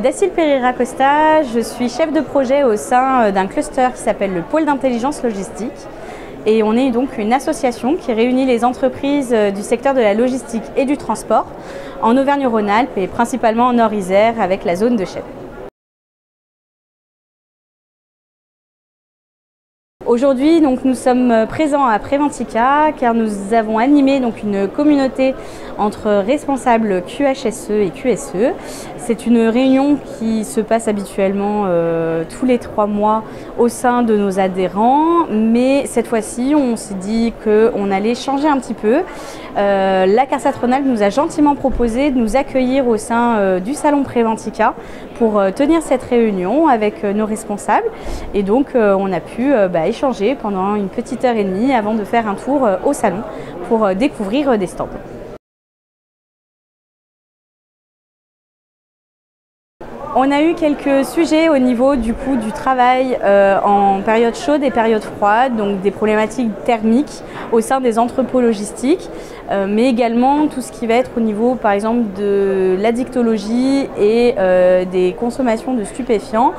Dacil Pereira Costa, je suis chef de projet au sein d'un cluster qui s'appelle le Pôle d'intelligence logistique. Et on est donc une association qui réunit les entreprises du secteur de la logistique et du transport en Auvergne-Rhône-Alpes et principalement en Nord-Isère avec la zone de Chelles. Aujourd'hui, nous sommes présents à Préventica car nous avons animé une communauté entre responsables QHSE et QSE. C'est une réunion qui se passe habituellement tous les 3 mois au sein de nos adhérents, mais cette fois-ci, on s'est dit qu'on allait changer un petit peu. La CARSAT Rhône-Alpes nous a gentiment proposé de nous accueillir au sein du salon Préventica pour tenir cette réunion avec nos responsables. Et donc, on a pu échanger pendant une petite heure et demie avant de faire un tour au salon pour découvrir des stands. On a eu quelques sujets au niveau du travail en période chaude et période froide, donc des problématiques thermiques au sein des entrepôts logistiques, mais également tout ce qui va être au niveau par exemple de l'addictologie et des consommations de stupéfiants,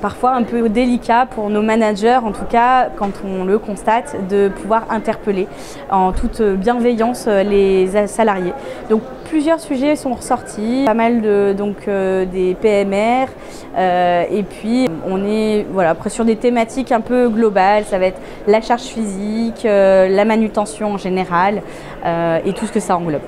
parfois un peu délicat pour nos managers, en tout cas quand on le constate, de pouvoir interpeller en toute bienveillance les salariés. Donc plusieurs sujets sont ressortis, pas mal des PMR et puis on est après sur des thématiques un peu globales, ça va être la charge physique, la manutention en général et tout ce que ça englobe.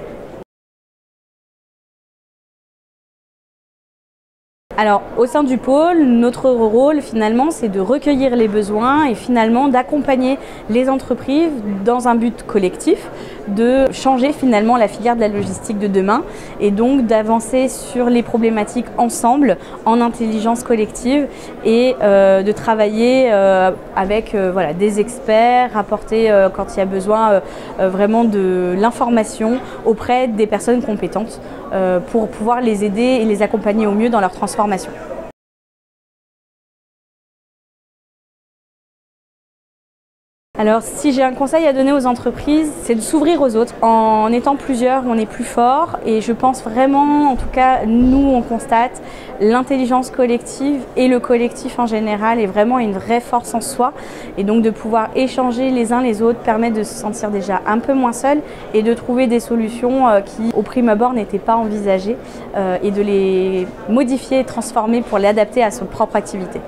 Alors, au sein du pôle, notre rôle finalement, c'est de recueillir les besoins et finalement d'accompagner les entreprises dans un but collectif, de changer finalement la filière de la logistique de demain et donc d'avancer sur les problématiques ensemble en intelligence collective et de travailler avec des experts, apporter quand il y a besoin vraiment de l'information auprès des personnes compétentes pour pouvoir les aider et les accompagner au mieux dans leur transformation. Alors si j'ai un conseil à donner aux entreprises, c'est de s'ouvrir aux autres. En étant plusieurs, on est plus fort et je pense vraiment, en tout cas nous on constate, l'intelligence collective et le collectif en général est vraiment une vraie force en soi et donc de pouvoir échanger les uns les autres permet de se sentir déjà un peu moins seul et de trouver des solutions qui au prime abord n'étaient pas envisagées et de les modifier et transformer pour les adapter à son propre activité.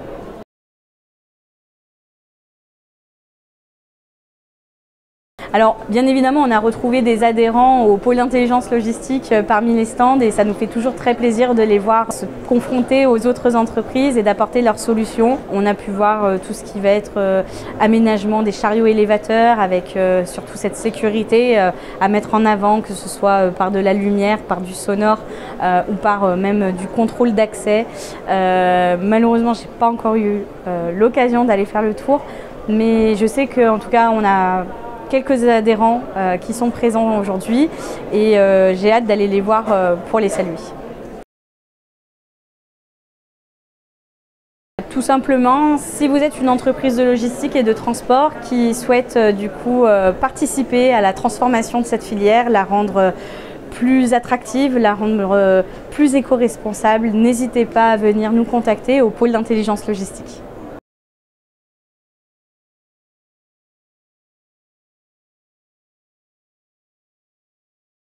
Alors, bien évidemment, on a retrouvé des adhérents au pôle d'intelligence logistique parmi les stands et ça nous fait toujours très plaisir de les voir se confronter aux autres entreprises et d'apporter leurs solutions. On a pu voir tout ce qui va être aménagement des chariots élévateurs avec surtout cette sécurité à mettre en avant, que ce soit par de la lumière, par du sonore ou par même du contrôle d'accès. Malheureusement, je n'ai pas encore eu l'occasion d'aller faire le tour, mais je sais qu'en tout cas, on a quelques adhérents qui sont présents aujourd'hui et j'ai hâte d'aller les voir pour les saluer. Tout simplement, si vous êtes une entreprise de logistique et de transport qui souhaite participer à la transformation de cette filière, la rendre plus attractive, la rendre plus éco-responsable, n'hésitez pas à venir nous contacter au pôle d'intelligence logistique.